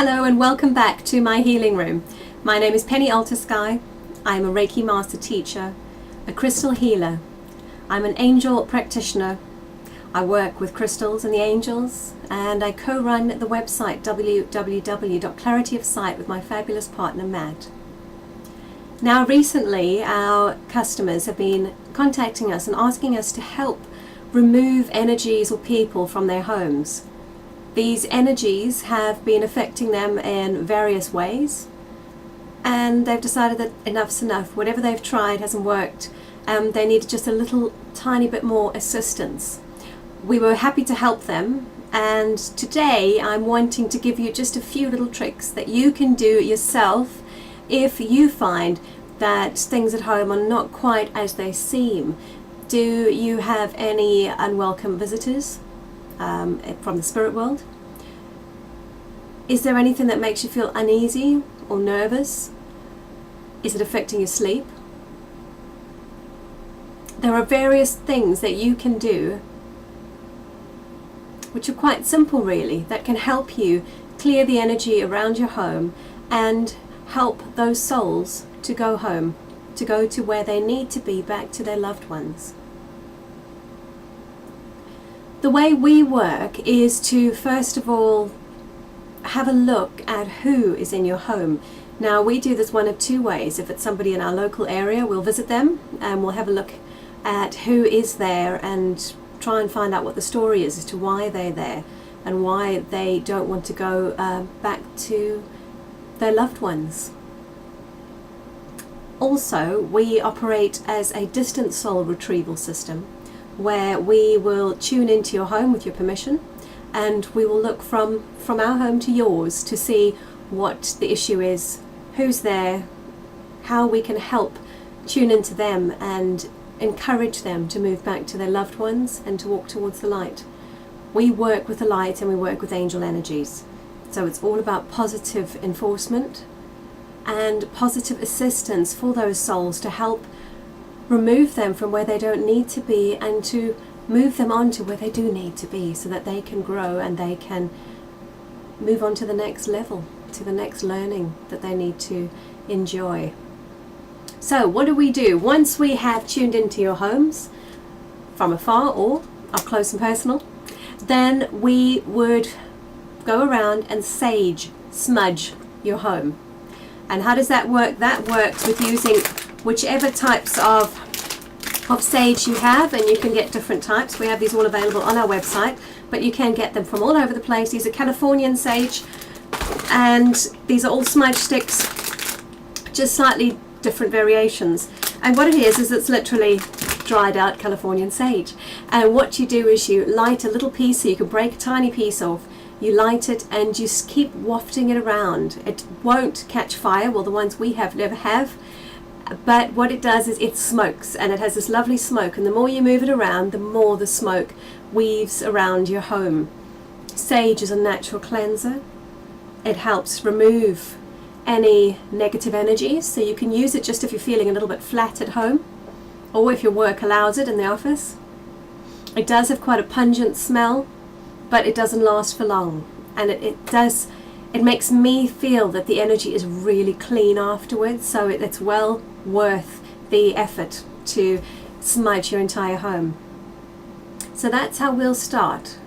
Hello and welcome back to my healing room. My name is Penny Alterskye. I'm a Reiki Master Teacher, a crystal healer. I'm an angel practitioner. I work with crystals and the angels, and I co-run the website www.clarityofsight with my fabulous partner Matt. Now recently our customers have been contacting us and asking us to help remove energies or people from their homes. These energies have been affecting them in various ways, and they've decided that enough's enough. Whatever they've tried hasn't worked. They need just a little tiny bit more assistance. We were happy to help them, and today I'm wanting to give you just a few little tricks that you can do yourself if you find that things at home are not quite as they seem. Do you have any unwelcome visitors from the spirit world? Is there anything that makes you feel uneasy or nervous? Is it affecting your sleep? There are various things that you can do which are quite simple really, that can help you clear the energy around your home and help those souls to go home, to go to where they need to be, back to their loved ones. The way we work is to first of all have a look at who is in your home. Now we do this one of two ways. If it's somebody in our local area, we'll visit them and we'll have a look at who is there and try and find out what the story is as to why they're there and why they don't want to go back to their loved ones. Also, we operate as a distant soul retrieval system, where we will tune into your home with your permission, and we will look from our home to yours to see what the issue is, who's there, how we can help tune into them and encourage them to move back to their loved ones and to walk towards the light. We work with the light and we work with angel energies. So it's all about positive enforcement and positive assistance for those souls to help remove them from where they don't need to be and to move them on to where they do need to be, so that they can grow and they can move on to the next level, to the next learning that they need to enjoy. So what do we do once we have tuned into your homes from afar or up close and personal? Then we would go around and smudge your home. And how does that work? That works with using whichever types of sage you have, and you can get different types. We have these all available on our website, but you can get them from all over the place. These are Californian sage, and these are all smudge sticks, just slightly different variations. And what it is it's literally dried out Californian sage. And what you do is you light a little piece, so you can break a tiny piece off. You light it and you keep wafting it around. It won't catch fire. Well, the ones we have never have. But what it does is it smokes, and it has this lovely smoke, and the more you move it around, the more the smoke weaves around your home. Sage is a natural cleanser. It helps remove any negative energies, so you can use it just if you're feeling a little bit flat at home, or if your work allows it in the office. It does have quite a pungent smell, but it doesn't last for long, and it makes me feel that the energy is really clean afterwards, so it's well worth the effort to smudge your entire home. So that's how we'll start.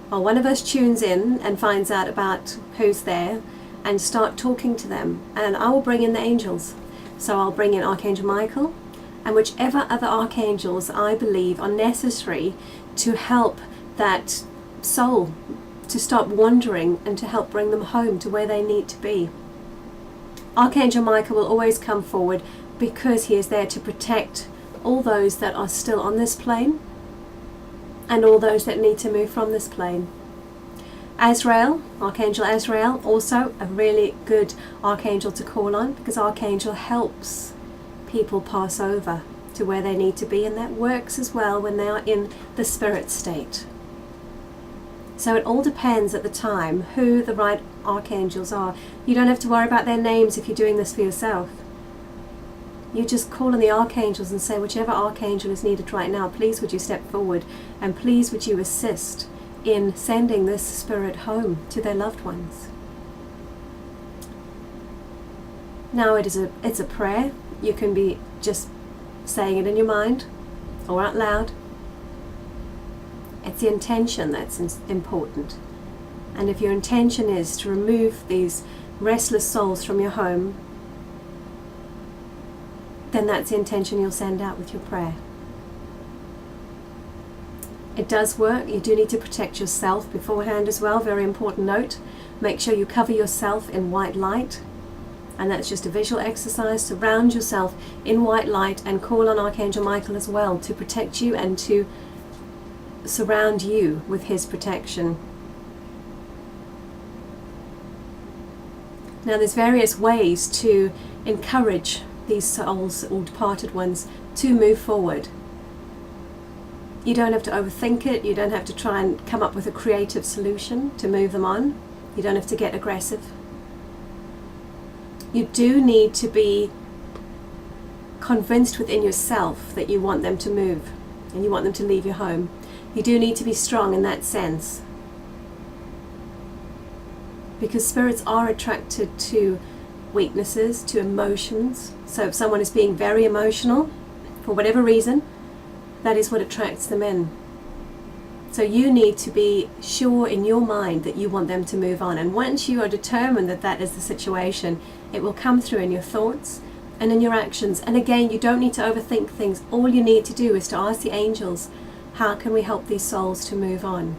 Well, one of us tunes in and finds out about who's there and start talking to them, and I will bring in the angels. So I'll bring in Archangel Michael and whichever other archangels I believe are necessary to help that soul to stop wandering and to help bring them home to where they need to be. Archangel Michael will always come forward because he is there to protect all those that are still on this plane and all those that need to move from this plane. Azrael, Archangel Azrael, also a really good archangel to call on, because Archangel helps people pass over to where they need to be, and that works as well when they are in the spirit state. So it all depends at the time who the right archangels are. You don't have to worry about their names if you're doing this for yourself. You just call on the archangels and say, whichever archangel is needed right now, please would you step forward, and please would you assist in sending this spirit home to their loved ones. Now it's a prayer. You can be just saying it in your mind or out loud. It's the intention that's important. And if your intention is to remove these restless souls from your home, then that's the intention you'll send out with your prayer. It does work. You do need to protect yourself beforehand as well. Very important note. Make sure you cover yourself in white light. And that's just a visual exercise. Surround yourself in white light and call on Archangel Michael as well to protect you and to surround you with his protection. Now there's various ways to encourage these souls or departed ones to move forward. You don't have to overthink it. You don't have to try and come up with a creative solution to move them on. You don't have to get aggressive. You do need to be convinced within yourself that you want them to move and you want them to leave your home. You do need to be strong in that sense, because spirits are attracted to weaknesses, to emotions. So if someone is being very emotional for whatever reason, that is what attracts them in. So you need to be sure in your mind that you want them to move on. And once you are determined that that is the situation, it will come through in your thoughts and in your actions. And again, you don't need to overthink things. All you need to do is to ask the angels, how can we help these souls to move on?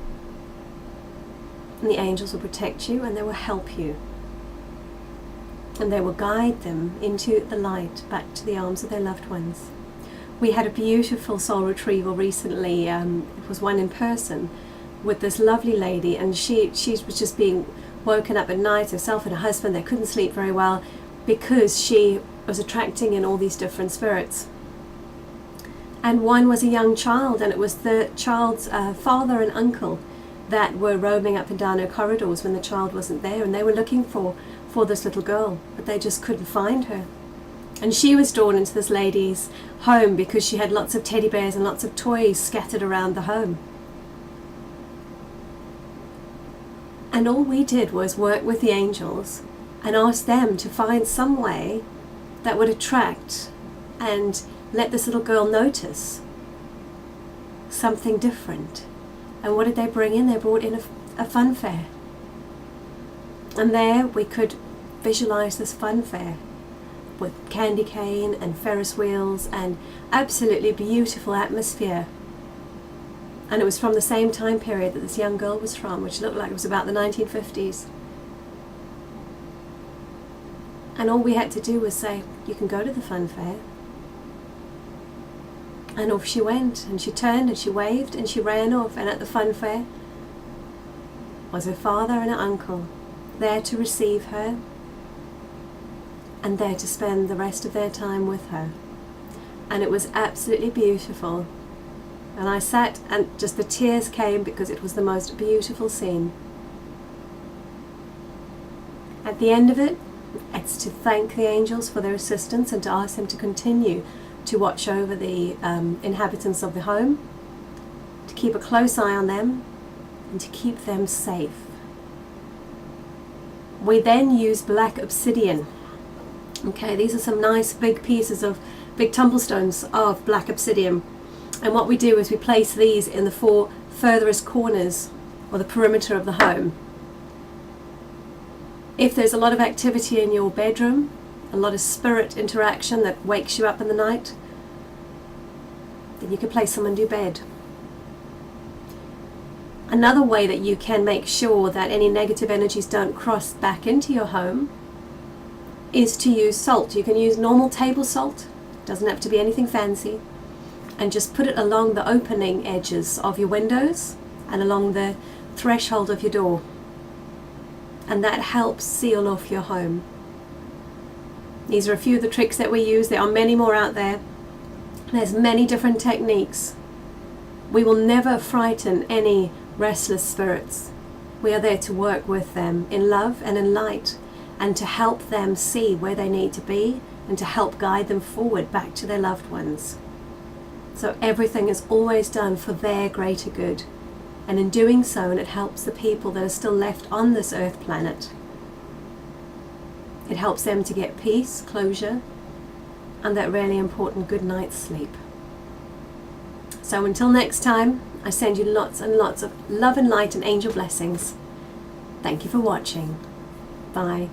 And the angels will protect you and they will help you. And they will guide them into the light, back to the arms of their loved ones. We had a beautiful soul retrieval recently. It was one in person with this lovely lady, and she was just being woken up at night, herself and her husband. They couldn't sleep very well because she was attracting in all these different spirits. And one was a young child, and it was the child's father and uncle that were roaming up and down her corridors when the child wasn't there, and they were looking for this little girl, but they just couldn't find her. And she was drawn into this lady's home because she had lots of teddy bears and lots of toys scattered around the home. And all we did was work with the angels and ask them to find some way that would attract and let this little girl notice something different. And what did they bring in? They brought in a fun fair. And there we could visualize this fun fair with candy cane and Ferris wheels and absolutely beautiful atmosphere. And it was from the same time period that this young girl was from, which looked like it was about the 1950s. And all we had to do was say, you can go to the fun fair. And off she went, and she turned and she waved and she ran off, and at the fun fair was her father and her uncle there to receive her and there to spend the rest of their time with her. And it was absolutely beautiful. And I sat and just the tears came because it was the most beautiful scene. At the end of it, it's to thank the angels for their assistance and to ask them to continue to watch over the inhabitants of the home, to keep a close eye on them and to keep them safe. We then use black obsidian. Okay, these are some nice big pieces of big tumblestones of black obsidian. And what we do is we place these in the 4 furthest corners or the perimeter of the home. If there's a lot of activity in your bedroom, a lot of spirit interaction that wakes you up in the night, then you can place them under your bed. Another way that you can make sure that any negative energies don't cross back into your home is to use salt. You can use normal table salt, doesn't have to be anything fancy, and just put it along the opening edges of your windows and along the threshold of your door. And that helps seal off your home. These are a few of the tricks that we use. There are many more out there. There's many different techniques. We will never frighten any restless spirits. We are there to work with them in love and in light, and to help them see where they need to be and to help guide them forward back to their loved ones. So everything is always done for their greater good. And in doing so, and it helps the people that are still left on this earth planet, It helps them to get peace, closure, and that really important good night's sleep. So until next time, I send you lots and lots of love and light and angel blessings. Thank you for watching. Bye.